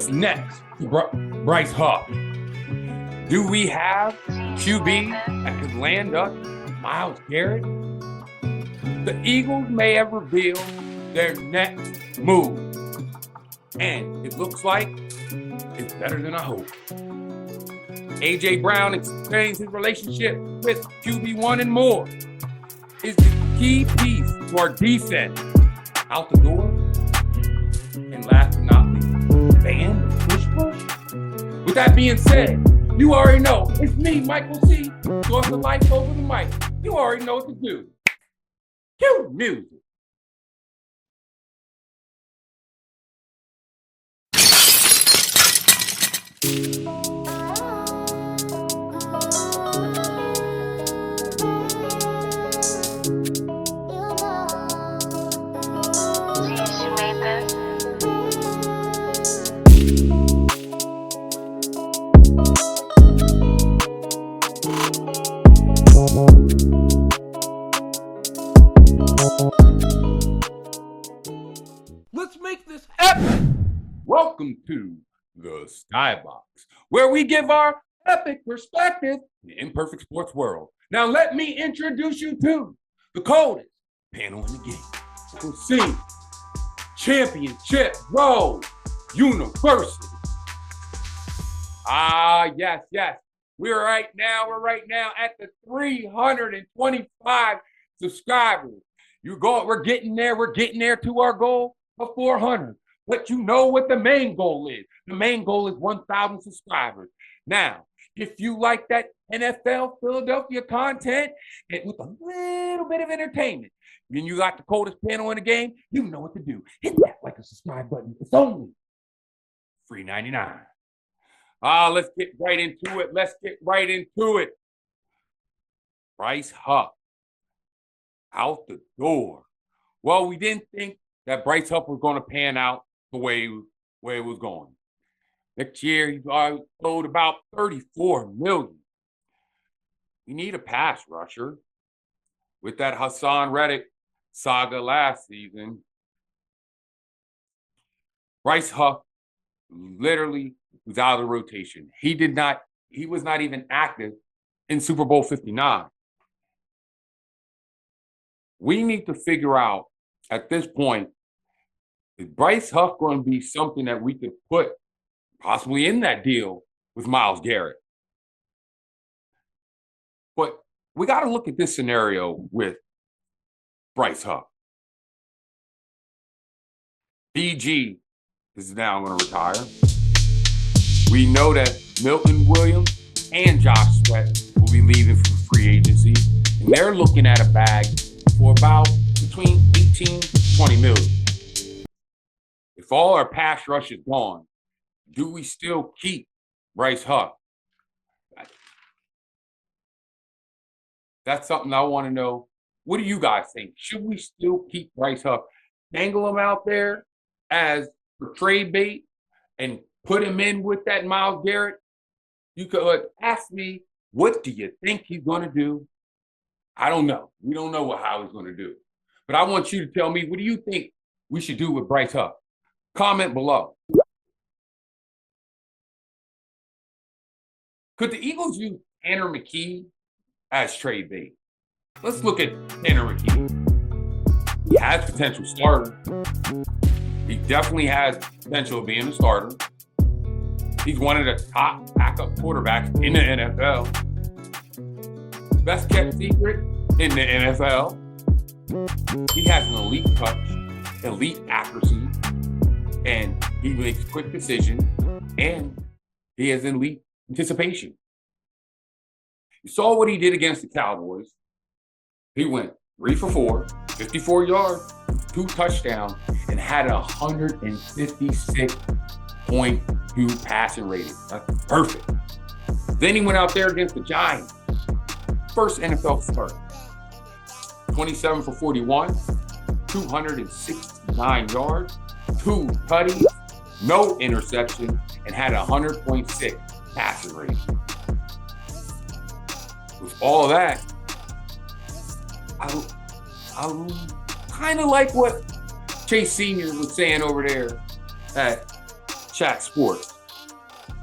Next, Bryce Huff. Do we have QB that could land us Myles Garrett? The Eagles may have revealed their next move, and it looks like it's better than I hope. A.J. Brown explains his relationship with QB1 and more. Is the key piece to our defense out the door? And last but not least, ban push. With that being said, you already know it's me, Micheal C. Source of life over the mic. You already know what to do. Cue music. Let's make this epic. Welcome to the Skybox, where we give our epic perspective in the imperfect sports world. Now let me introduce you to the coldest panel in the game. We'll see Championship Road University. Yes. We're right now at the 325 subscribers. We're getting there to our goal of 400. But you know what the main goal is. The main goal is 1,000 subscribers. Now, if you like that NFL Philadelphia content and with a little bit of entertainment, then you got the coldest panel in the game, you know what to do. Hit that like a subscribe button. It's only $3.99. Let's get right into it. Bryce Huff out the door. Well, we didn't think that Bryce Huff was going to pan out the way it was going. Next year, he owed about $34 million. We need a pass rusher. With that Hassan Reddick saga last season, Bryce Huff literally was out of the rotation. He was not even active in Super Bowl 59. We need to figure out at this point, is Bryce Huff going to be something that we could put possibly in that deal with Myles Garrett? But we got to look at this scenario with Bryce Huff. BG is now going to retire. We know that Milton Williams and Josh Sweat will be leaving for free agency, and they're looking at a bag for about between 18 to 20 million. If all our pass rush is gone, do we still keep Bryce Huff? That's something I want to know. What do you guys think? Should we still keep Bryce Huff? Dangle him out there as for trade bait and put him in with that Myles Garrett? You could ask me, what do you think he's going to do? I don't know. We don't know how he's going to do. But I want you to tell me, what do you think we should do with Bryce Huff? Comment below. Could the Eagles use Tanner McKee as trade bait? Let's look at Tanner McKee. He has potential starter. He definitely has potential of being a starter. He's one of the top backup quarterbacks in the NFL. Best kept secret in the NFL. He has an elite touch, elite accuracy, and he makes quick decisions, and he has elite anticipation. You saw what he did against the Cowboys. He went 3 for 4, 54 yards, 2 touchdowns, and had a 156.2 passing rating. That's perfect. Then he went out there against the Giants. First NFL start. 27 for 41, 269 yards, 2 tutties, no interception, and had a 100.6 passing rating. With all that, I kind of like what Chase Sr. was saying over there at Chat Sports.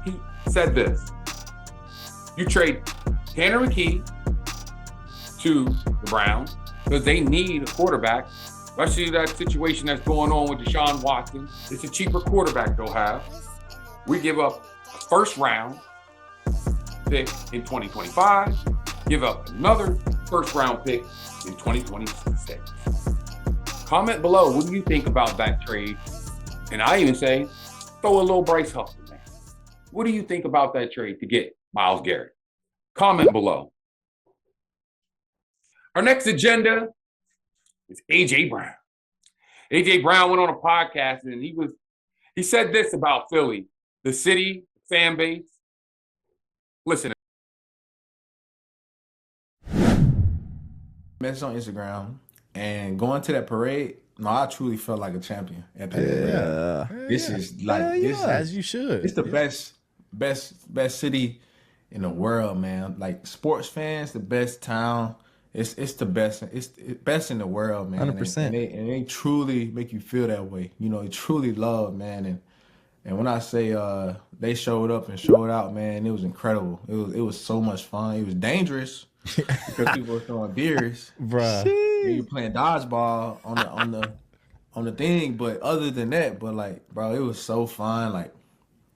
He said this. You trade Tanner McKee to the Browns because they need a quarterback, especially that situation that's going on with Deshaun Watson. It's a cheaper quarterback they'll have. We give up a first round pick in 2025, give up another first round pick in 2026. Comment below, what do you think about that trade? And I even say, throw a little Bryce Huff in there. What do you think about that trade to get Myles Garrett? Comment below. Our next agenda is A.J. Brown. A.J. Brown went on a podcast and he said this about Philly, the city, fan base. Listen. Message on Instagram and going to that parade. No, I truly felt like a champion at that parade. This is like this, as you should. It's the best city in the world, man. Like sports fans, the best town. It's the best. It's the best in the world, man. 100%. And they truly make you feel that way. You know, they truly love, man. And when I say they showed up and showed out, man, it was incredible. It was so much fun. It was dangerous because people were throwing beers, bruh. You playing dodgeball on the thing. But other than that, like, bro, it was so fun. Like,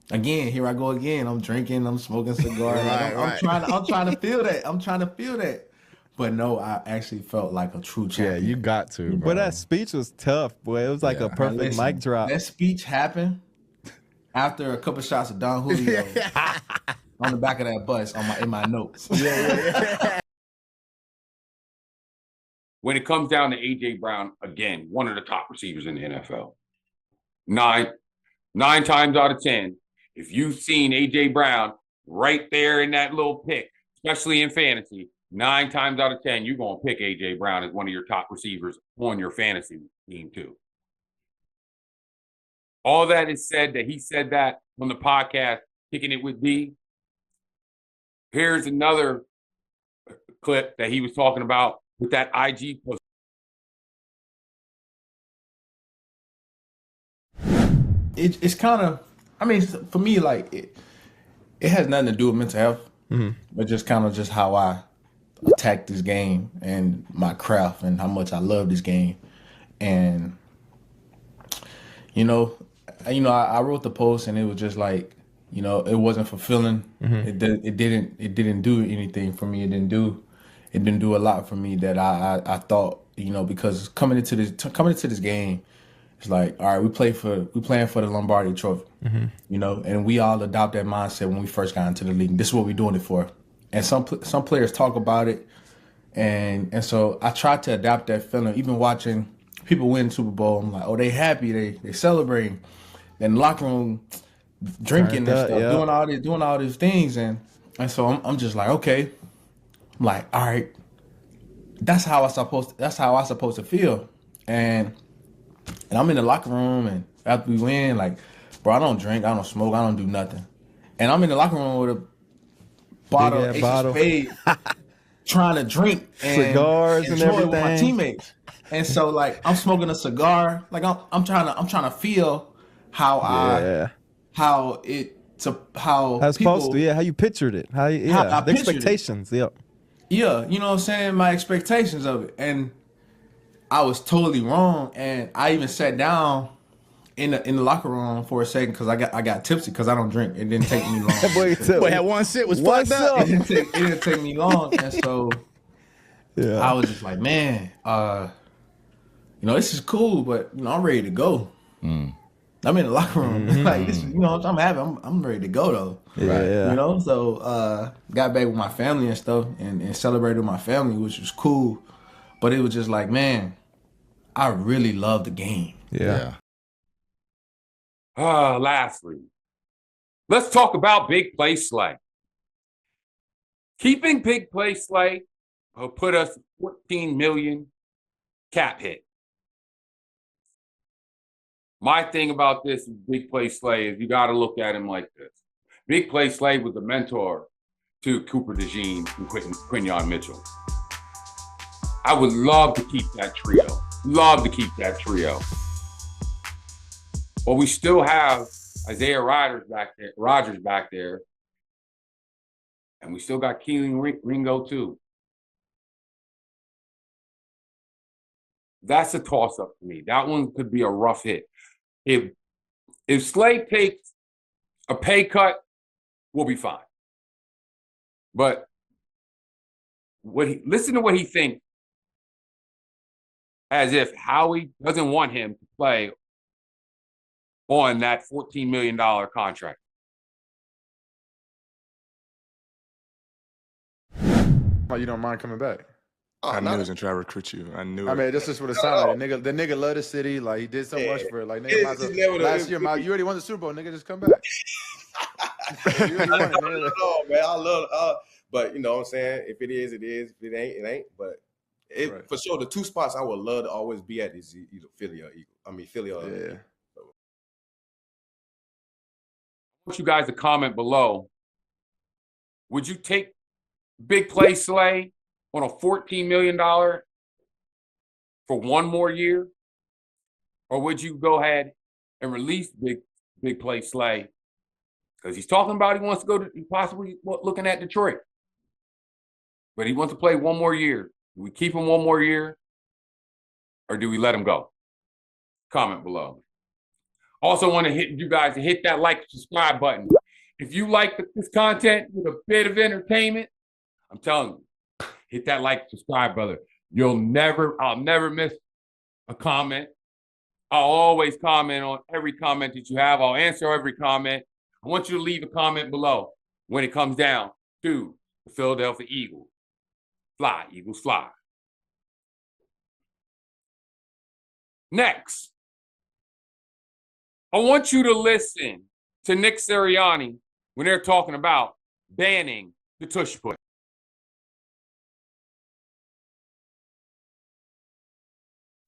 again, here I go again. I'm drinking. I'm smoking cigars. I'm trying to feel that. I'm trying to feel that. But no, I actually felt like a true champion. Yeah, you got to. But that speech was tough, boy. It was like a perfect mic drop. That speech happened after a couple shots of Don Julio on the back of that bus in my notes. Yeah. When it comes down to A.J. Brown, again, one of the top receivers in the NFL. Nine times out of 10, if you've seen A.J. Brown right there in that little pick, especially in fantasy, 9 times out of 10, you're going to pick A.J. Brown as one of your top receivers on your fantasy team too. All that is said that he said that on the podcast, Kicking It with D. Here's another clip that he was talking about with that IG post. It's kind of, I mean, for me, like, it has nothing to do with mental health, but just kind of just how I attack this game and my craft and how much I love this game. And, I wrote the post and it was just like, it wasn't fulfilling. It didn't do anything for me. It didn't do a lot for me that I thought, because coming into this game, it's like, all right, we playing for the Lombardi Trophy, and we all adopt that mindset when we first got into the league. This is what we're doing it for. And some players talk about it, and so I tried to adapt that feeling. Even watching people win Super Bowl, I'm like, oh, they happy, they celebrating, in the locker room, drinking and stuff, doing all these things, and so I'm just like, okay, I'm like, all right, that's how I supposed to feel, and I'm in the locker room, and after we win, like, bro, I don't drink, I don't smoke, I don't do nothing, and I'm in the locker room with a bottle of Ace of Spades, trying to drink and cigars and everything with my teammates. And so, like, I'm smoking a cigar, like I'm trying to feel how how it's supposed to, how you pictured it, how the expectations, you know what I'm saying, my expectations of it, and I was totally wrong. And I even sat down in the locker room for a second because I got tipsy because I don't drink. It didn't take me long. Boy, had one sip was fucked up. It didn't take me long, and so I was just like, man, this is cool, but I'm ready to go. I'm in the locker room, like this, I'm happy. I'm ready to go though. Yeah. So got back with my family and stuff, and celebrated with my family, which was cool. But it was just like, man, I really love the game. Yeah. Lastly, let's talk about Big Play Slay. Keeping Big Play Slay will put us $14 million cap hit. My thing about this Big Play Slay is you got to look at him like this. Big Play Slay was the mentor to Cooper DeJean and Quinyon Mitchell. I would love to keep that trio. But we still have Isaiah Rodgers back there. And we still got Keelan Ringo too. That's a toss-up for me. That one could be a rough hit. If Slay takes a pay cut, we'll be fine. But listen to what he thinks, as if Howie doesn't want him to play on that $14 million contract. Oh, you don't mind coming back? I knew he was gonna try to recruit you. I knew. I mean, this is what it sounded like. The nigga love the city. Like, he did so much for it. Like, nigga, last year, you already won the Super Bowl. Nigga, just come back. You already won it, nigga. Oh, man, I love but you know what I'm saying? If it is, it is. If it ain't, it ain't. But Right. For sure, the two spots I would love to always be at is either Philly or Eagle. I mean, Philly or Yeah. I want you guys to comment below. Would you take Big Play Slay on a $14 million for one more year? Or would you go ahead and release Big Play Slay? Because he's talking about he wants to go to possibly looking at Detroit. But he wants to play one more year. Do we keep him one more year? Or do we let him go? Comment below. Also want to hit you guys to hit that like and subscribe button. If you like this content with a bit of entertainment, I'm telling you, hit that like and subscribe, brother. I'll never miss a comment. I'll always comment on every comment that you have. I'll answer every comment. I want you to leave a comment below when it comes down to the Philadelphia Eagles. Fly, Eagles, fly. Next, I want you to listen to Nick Sirianni when they're talking about banning the tush push.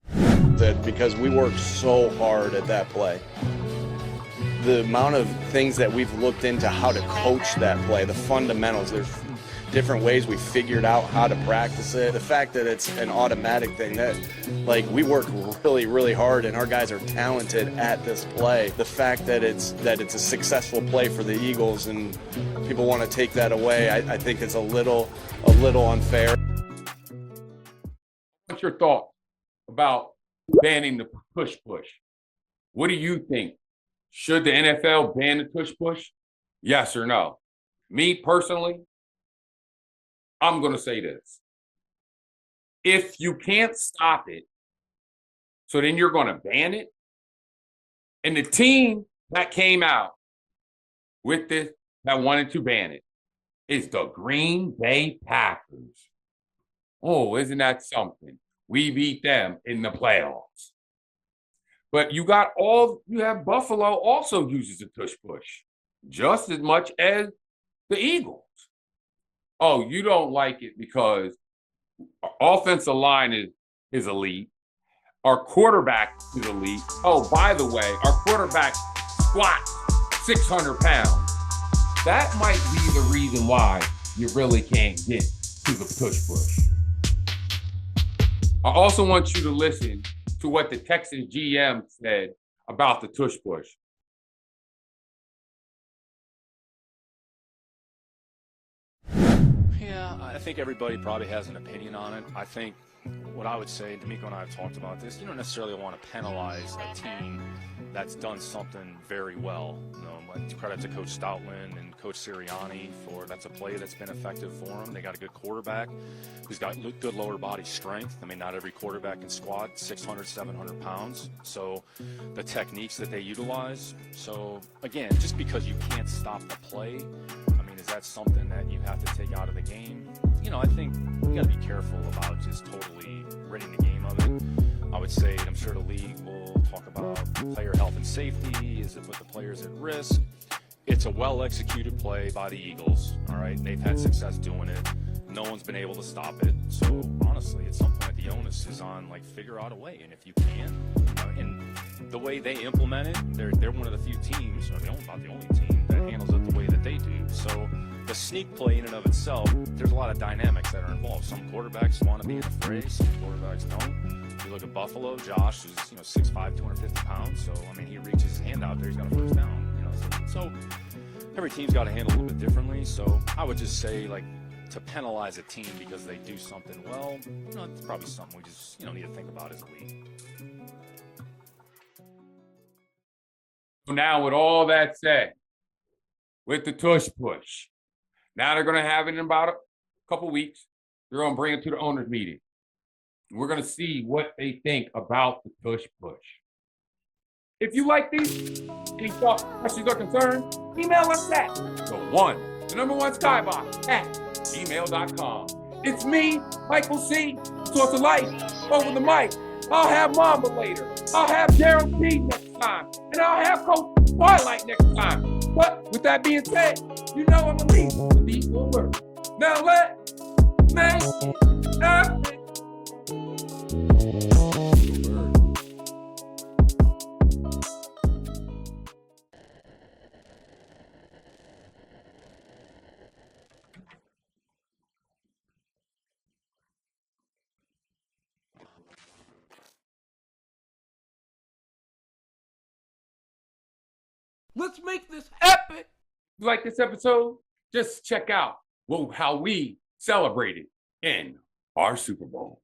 That because we worked so hard at that play. The amount of things that we've looked into how to coach that play, the fundamentals, there's different ways we figured out how to practice it. The fact that it's an automatic thing, that like we work really, really hard and our guys are talented at this play. The fact that it's a successful play for the Eagles and people want to take that away, I think it's a little unfair. What's your thought about banning the tush push? What do you think? Should the NFL ban the tush push? Yes or no? Me personally, I'm going to say this. If you can't stop it, so then you're going to ban it. And the team that came out with this, that wanted to ban it, is the Green Bay Packers. Oh, isn't that something? We beat them in the playoffs. But you have Buffalo also uses a tush push just as much as the Eagles. Oh, you don't like it because our offensive line is elite. Our quarterback is elite. Oh, by the way, our quarterback squats 600 pounds. That might be the reason why you really can't get to the tush push. I also want you to listen to what the Texans GM said about the tush push. Yeah, I think everybody probably has an opinion on it. I think what I would say, D'Amico and I have talked about this, you don't necessarily want to penalize a team that's done something very well. You know, credit to Coach Stoutland and Coach Sirianni that's a play that's been effective for them. They got a good quarterback who's got good lower body strength. I mean, not every quarterback can squat 600, 700 pounds. So the techniques that they utilize. So again, just because you can't stop the play, is that something that you have to take out of the game? You know, I think you got to be careful about just totally ridding the game of it. I would say, I'm sure the league will talk about player health and safety. Is it put the players at risk? It's a well-executed play by the Eagles, all right? They've had success doing it. No one's been able to stop it. So, honestly, at some point, the onus is on, figure out a way. And if you can, and the way they implement it, they're one of the few teams, or not the only team, that handles it the way that they do. So the sneak play in and of itself, there's a lot of dynamics that are involved. Some quarterbacks want to be in the fray, some quarterbacks don't. If you look at Buffalo, Josh is 6'5", 250 pounds. So, he reaches his hand out there, he's got a first down. So every team's got to handle it a little bit differently. So I would just say, like, to penalize a team because they do something well, it's probably something we just, need to think about as a league. So now with all that said, with the Tush push, now they're going to have it in about a couple weeks. They're going to bring it to the owners meeting. We're going to see what they think about the Tush push. If you like these, any thoughts, questions, or concerns, email us at the number one skybox at gmail.com. It's me, Michael C., Source of Life, over the mic. I'll have Mamba later. I'll have Gerald P. next time. And I'll have Coach Twilight next time. But with that being said, I'm going to leave the beat will work. Now let me happen. Let's make this epic. You like this episode? Just check out how we celebrated in our Super Bowl.